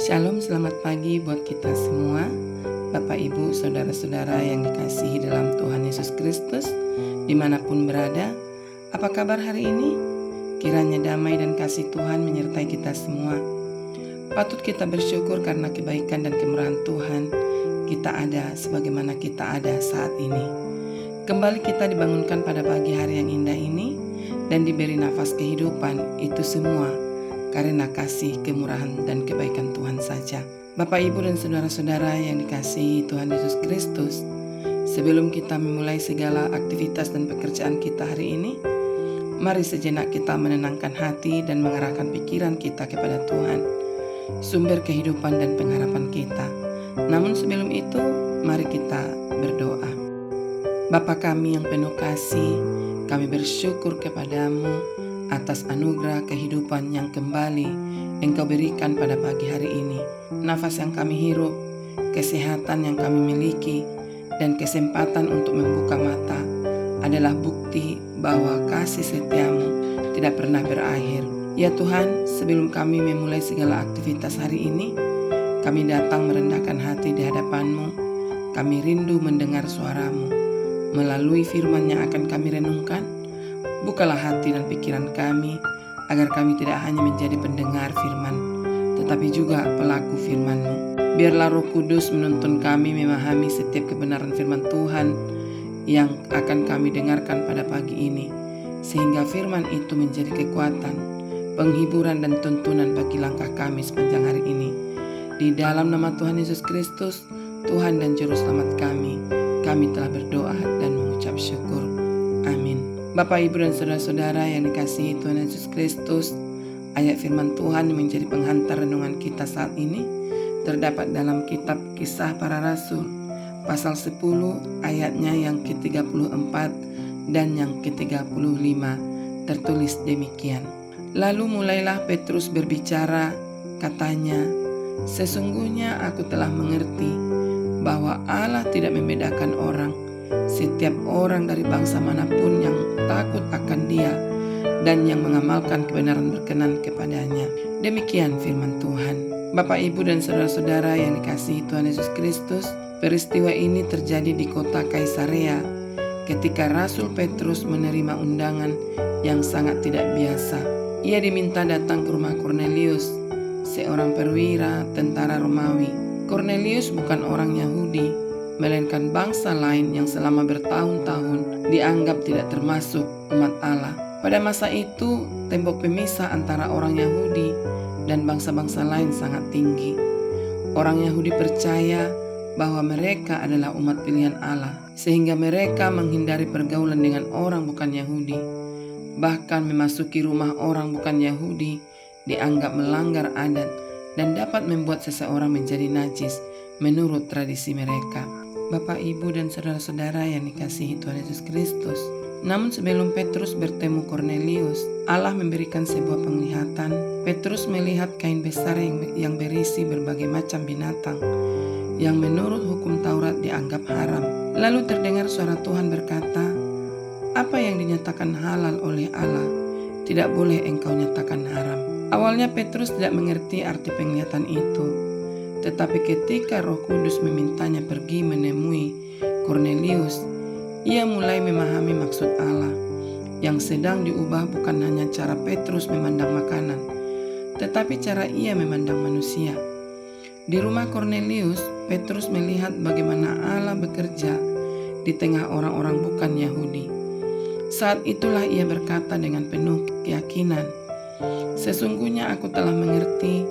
Shalom, selamat pagi buat kita semua, Bapak Ibu, Saudara-saudara yang dikasihi dalam Tuhan Yesus Kristus, dimanapun berada. Apa kabar hari ini? Kiranya damai dan kasih Tuhan menyertai kita semua. Patut kita bersyukur karena kebaikan dan kemurahan Tuhan, kita ada sebagaimana kita ada saat ini. Kembali kita dibangunkan pada pagi hari yang indah ini, dan diberi nafas kehidupan, itu semua karena kasih, kemurahan, dan kebaikan Tuhan saja. Bapak, Ibu, dan saudara-saudara yang dikasihi Tuhan Yesus Kristus, sebelum kita memulai segala aktivitas dan pekerjaan kita hari ini, mari sejenak kita menenangkan hati dan mengarahkan pikiran kita kepada Tuhan, sumber kehidupan dan pengharapan kita. Namun sebelum itu, mari kita berdoa. Bapa kami yang penuh kasih, kami bersyukur kepadamu atas anugerah kehidupan yang kembali Engkau berikan pada pagi hari ini. Nafas yang kami hirup, kesehatan yang kami miliki, dan kesempatan untuk membuka mata adalah bukti bahwa kasih setiamu tidak pernah berakhir. Ya Tuhan, sebelum kami memulai segala aktivitas hari ini, kami datang merendahkan hati di hadapan-Mu. Kami rindu mendengar suara-Mu. Melalui firman yang akan kami renungkan, bukalah hati dan pikiran kami, agar kami tidak hanya menjadi pendengar firman, tetapi juga pelaku firman-Mu. Biarlah Roh Kudus menuntun kami memahami setiap kebenaran firman Tuhan yang akan kami dengarkan pada pagi ini, sehingga firman itu menjadi kekuatan, penghiburan dan tuntunan bagi langkah kami sepanjang hari ini. Di dalam nama Tuhan Yesus Kristus, Tuhan dan Juru Selamat kami telah berdoa dan mengucap syukur. Amin. Bapak, Ibu, dan saudara-saudara yang dikasihi Tuhan Yesus Kristus, ayat firman Tuhan yang menjadi penghantar renungan kita saat ini terdapat dalam kitab Kisah Para Rasul, pasal 10 ayatnya yang ke-34 dan yang ke-35, tertulis demikian. Lalu mulailah Petrus berbicara, katanya, "Sesungguhnya aku telah mengerti bahwa Allah tidak membedakan orang. Setiap orang dari bangsa manapun yang takut akan Dia dan yang mengamalkan kebenaran berkenan kepadanya." Demikian firman Tuhan. Bapak, Ibu, dan saudara-saudara yang dikasihi Tuhan Yesus Kristus, peristiwa ini terjadi di kota Kaisarea ketika Rasul Petrus menerima undangan yang sangat tidak biasa. Ia diminta datang ke rumah Kornelius, seorang perwira tentara Romawi. Kornelius bukan orang Yahudi, melainkan bangsa lain yang selama bertahun-tahun dianggap tidak termasuk umat Allah. Pada masa itu, tembok pemisah antara orang Yahudi dan bangsa-bangsa lain sangat tinggi. Orang Yahudi percaya bahwa mereka adalah umat pilihan Allah, sehingga mereka menghindari pergaulan dengan orang bukan Yahudi. Bahkan memasuki rumah orang bukan Yahudi dianggap melanggar adat dan dapat membuat seseorang menjadi najis menurut tradisi mereka. Bapak, Ibu, dan saudara-saudara yang dikasihi Tuhan Yesus Kristus, namun sebelum Petrus bertemu Kornelius, Allah memberikan sebuah penglihatan. Petrus melihat kain besar yang berisi berbagai macam binatang yang menurut hukum Taurat dianggap haram. Lalu terdengar suara Tuhan berkata, "Apa yang dinyatakan halal oleh Allah, tidak boleh engkau nyatakan haram." Awalnya Petrus tidak mengerti arti penglihatan itu, tetapi ketika Roh Kudus memintanya pergi menemui Kornelius, ia mulai memahami maksud Allah. Yang sedang diubah bukan hanya cara Petrus memandang makanan, tetapi cara ia memandang manusia. Di rumah Kornelius, Petrus melihat bagaimana Allah bekerja di tengah orang-orang bukan Yahudi. Saat itulah ia berkata dengan penuh keyakinan, "Sesungguhnya aku telah mengerti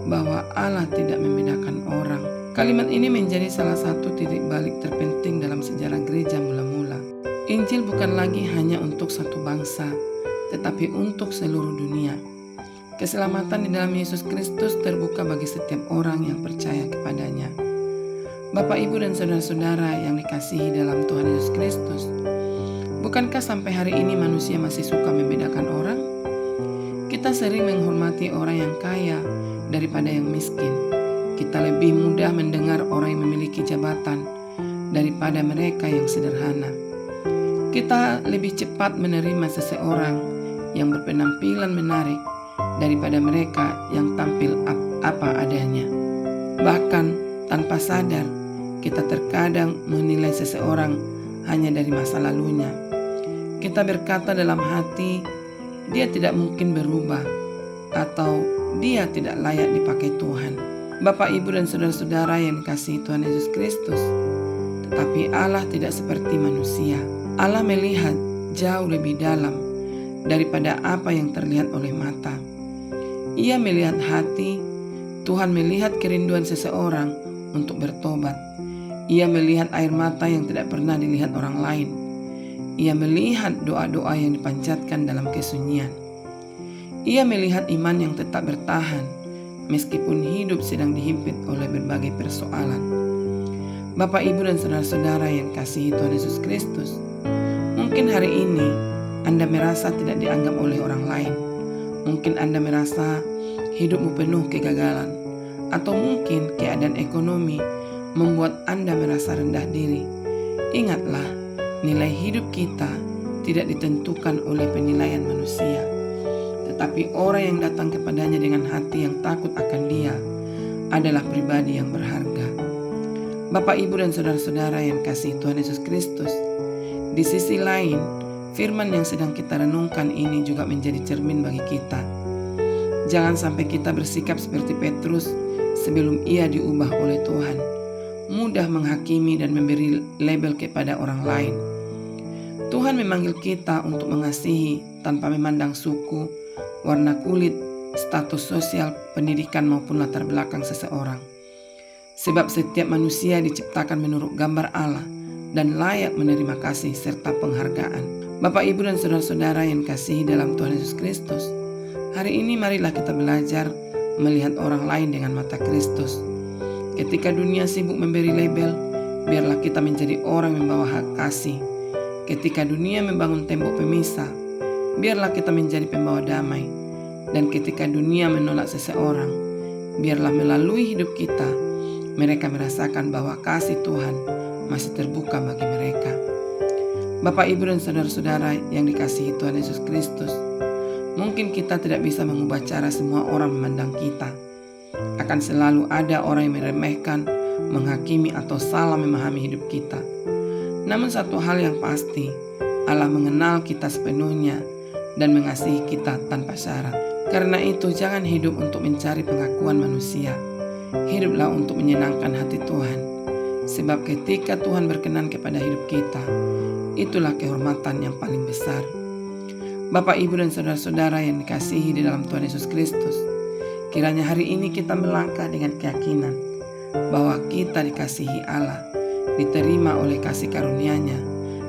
bahwa Allah tidak membedakan orang." Kalimat ini menjadi salah satu titik balik terpenting dalam sejarah gereja mula-mula. Injil bukan lagi hanya untuk satu bangsa, tetapi untuk seluruh dunia. Keselamatan di dalam Yesus Kristus terbuka bagi setiap orang yang percaya kepadanya. Bapak, Ibu, dan saudara-saudara yang dikasihi dalam Tuhan Yesus Kristus, bukankah sampai hari ini manusia masih suka membedakan orang? Kita sering menghormati orang yang kaya daripada yang miskin. Kita lebih mudah mendengar orang yang memiliki jabatan daripada mereka yang sederhana. Kita lebih cepat menerima seseorang yang berpenampilan menarik daripada mereka yang tampil apa adanya. Bahkan tanpa sadar, kita terkadang menilai seseorang hanya dari masa lalunya. Kita berkata dalam hati, dia tidak mungkin berubah, atau dia tidak layak dipakai Tuhan. Bapak, Ibu, dan saudara-saudara yang dikasihi Tuhan Yesus Kristus, tetapi Allah tidak seperti manusia. Allah melihat jauh lebih dalam daripada apa yang terlihat oleh mata. Ia melihat hati. Tuhan melihat kerinduan seseorang untuk bertobat. Ia melihat air mata yang tidak pernah dilihat orang lain. Ia melihat doa-doa yang dipanjatkan dalam kesunyian. Ia melihat iman yang tetap bertahan meskipun hidup sedang dihimpit oleh berbagai persoalan. Bapak, Ibu, dan saudara-saudara yang kasihi Tuhan Yesus Kristus, mungkin hari ini Anda merasa tidak dianggap oleh orang lain. Mungkin Anda merasa hidupmu penuh kegagalan, atau mungkin keadaan ekonomi membuat Anda merasa rendah diri. Ingatlah, nilai hidup kita tidak ditentukan oleh penilaian manusia, tetapi orang yang datang kepadanya dengan hati yang takut akan Dia adalah pribadi yang berharga. Bapak, Ibu, dan saudara-saudara yang kasih Tuhan Yesus Kristus, di sisi lain, firman yang sedang kita renungkan ini juga menjadi cermin bagi kita. Jangan sampai kita bersikap seperti Petrus sebelum ia diubah oleh Tuhan, mudah menghakimi dan memberi label kepada orang lain. Tuhan memanggil kita untuk mengasihi tanpa memandang suku, warna kulit, status sosial, pendidikan maupun latar belakang seseorang. Sebab setiap manusia diciptakan menurut gambar Allah dan layak menerima kasih serta penghargaan. Bapak, Ibu, dan saudara-saudara yang kasihi dalam Tuhan Yesus Kristus, hari ini marilah kita belajar melihat orang lain dengan mata Kristus. Ketika dunia sibuk memberi label, biarlah kita menjadi orang yang membawa hak kasih. Ketika dunia membangun tembok pemisah, biarlah kita menjadi pembawa damai. Dan ketika dunia menolak seseorang, biarlah melalui hidup kita, mereka merasakan bahwa kasih Tuhan masih terbuka bagi mereka. Bapak, Ibu, dan saudara-saudara yang dikasihi Tuhan Yesus Kristus, mungkin kita tidak bisa mengubah cara semua orang memandang kita. Akan selalu ada orang yang meremehkan, menghakimi, atau salah memahami hidup kita. Namun satu hal yang pasti, Allah mengenal kita sepenuhnya dan mengasihi kita tanpa syarat. Karena itu jangan hidup untuk mencari pengakuan manusia. Hiduplah untuk menyenangkan hati Tuhan. Sebab ketika Tuhan berkenan kepada hidup kita, itulah kehormatan yang paling besar. Bapak, Ibu, dan saudara-saudara yang dikasihi di dalam Tuhan Yesus Kristus, kiranya hari ini kita melangkah dengan keyakinan bahwa kita dikasihi Allah, diterima oleh kasih karunia-Nya,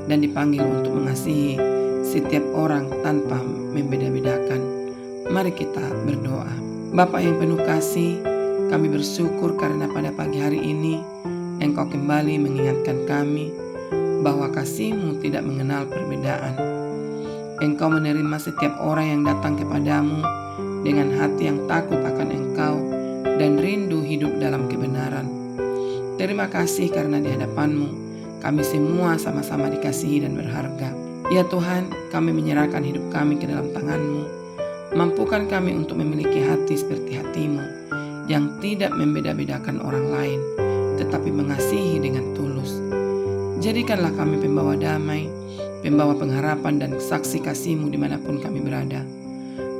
dan dipanggil untuk mengasihi setiap orang tanpa membeda-bedakan. Mari kita berdoa. Bapa yang penuh kasih, kami bersyukur karena pada pagi hari ini Engkau kembali mengingatkan kami bahwa kasih-Mu tidak mengenal perbedaan. Engkau menerima setiap orang yang datang kepadamu dengan hati yang takut akan Engkau dan rindu hidup dalam kebenaran. Terima kasih karena di hadapan-Mu kami semua sama-sama dikasihi dan berharga. Ya Tuhan, kami menyerahkan hidup kami ke dalam tangan-Mu. Mampukan kami untuk memiliki hati seperti hati-Mu yang tidak membeda-bedakan orang lain, tetapi mengasihi dengan tulus. Jadikanlah kami pembawa damai, pembawa pengharapan dan saksi kasih-Mu dimanapun kami berada.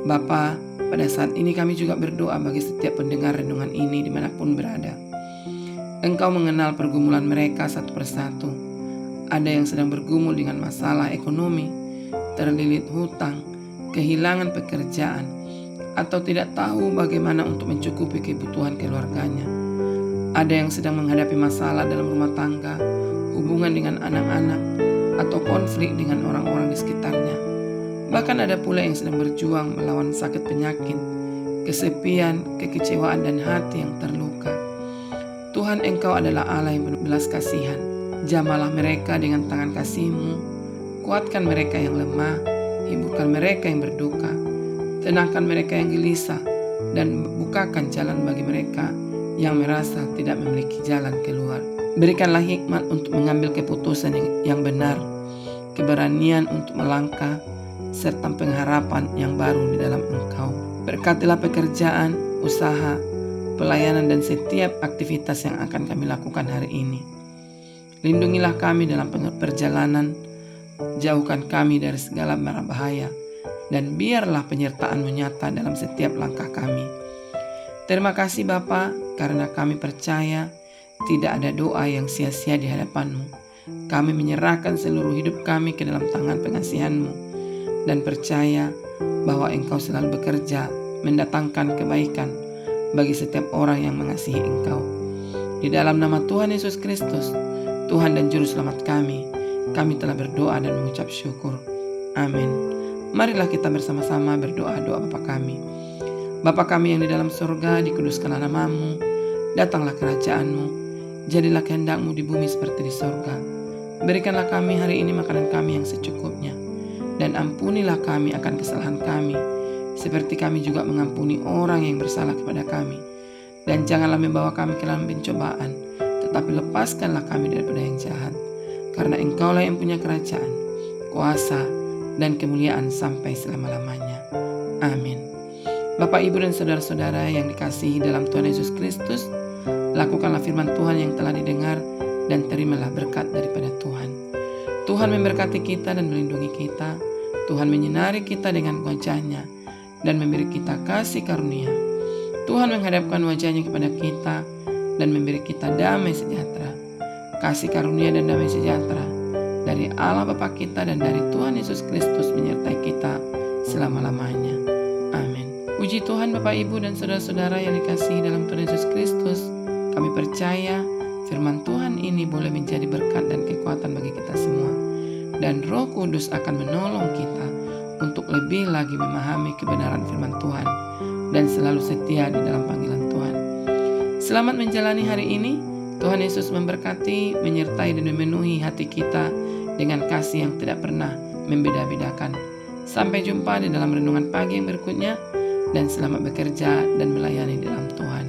Bapa, pada saat ini kami juga berdoa bagi setiap pendengar renungan ini dimanapun berada. Engkau mengenal pergumulan mereka satu persatu. Ada yang sedang bergumul dengan masalah ekonomi, terlilit hutang, kehilangan pekerjaan, atau tidak tahu bagaimana untuk mencukupi kebutuhan keluarganya. Ada yang sedang menghadapi masalah dalam rumah tangga, hubungan dengan anak-anak, atau konflik dengan orang-orang di sekitarnya. Bahkan ada pula yang sedang berjuang melawan sakit penyakit, kesepian, kekecewaan, dan hati yang terluka. Tuhan, Engkau adalah Allah yang penuh belas kasihan. Jamalah mereka dengan tangan kasih-Mu, kuatkan mereka yang lemah, hiburkan mereka yang berduka, tenangkan mereka yang gelisah, dan bukakan jalan bagi mereka yang merasa tidak memiliki jalan keluar. Berikanlah hikmat untuk mengambil keputusan yang benar, keberanian untuk melangkah, serta pengharapan yang baru di dalam Engkau. Berkatilah pekerjaan, usaha, pelayanan dan setiap aktivitas yang akan kami lakukan hari ini. Lindungilah kami dalam perjalanan, jauhkan kami dari segala mara bahaya, dan biarlah penyertaan-Mu nyata dalam setiap langkah kami. Terima kasih Bapa, karena kami percaya tidak ada doa yang sia-sia di hadapan-Mu. Kami menyerahkan seluruh hidup kami ke dalam tangan pengasihan-Mu, dan percaya bahwa Engkau selalu bekerja mendatangkan kebaikan bagi setiap orang yang mengasihi Engkau. Di dalam nama Tuhan Yesus Kristus, Tuhan dan Juru Selamat kami telah berdoa dan mengucap syukur. Amin. Marilah kita bersama-sama berdoa doa Bapa kami. Bapa kami yang di dalam surga, dikuduskanlah nama-Mu, datanglah kerajaan-Mu, jadilah kehendak-Mu di bumi seperti di surga. Berikanlah kami hari ini makanan kami yang secukupnya, dan ampunilah kami akan kesalahan kami, seperti kami juga mengampuni orang yang bersalah kepada kami. Dan janganlah membawa kami ke dalam pencobaan, tetapi lepaskanlah kami daripada yang jahat. Karena Engkaulah yang punya kerajaan, kuasa, dan kemuliaan sampai selama-lamanya. Amin. Bapak, Ibu, dan saudara-saudara yang dikasihi dalam Tuhan Yesus Kristus, lakukanlah firman Tuhan yang telah didengar dan terimalah berkat daripada Tuhan. Tuhan memberkati kita dan melindungi kita. Tuhan menyinari kita dengan wajah-Nya dan memberi kita kasih karunia. Tuhan menghadapkan wajah-Nya kepada kita dan memberi kita damai sejahtera. Kasih karunia dan damai sejahtera dari Allah Bapa kita dan dari Tuhan Yesus Kristus menyertai kita selama-lamanya. Amin. Puji Tuhan Bapak, Ibu, dan saudara-saudara yang dikasihi dalam Tuhan Yesus Kristus. Kami percaya firman Tuhan ini boleh menjadi berkat dan kekuatan bagi kita semua. Dan Roh Kudus akan menolong kita untuk lebih lagi memahami kebenaran firman Tuhan dan selalu setia di dalam panggilan Tuhan. Selamat menjalani hari ini. Tuhan Yesus memberkati, menyertai dan memenuhi hati kita dengan kasih yang tidak pernah membeda-bedakan. Sampai jumpa di dalam renungan pagi yang berikutnya, dan selamat bekerja dan melayani dalam Tuhan.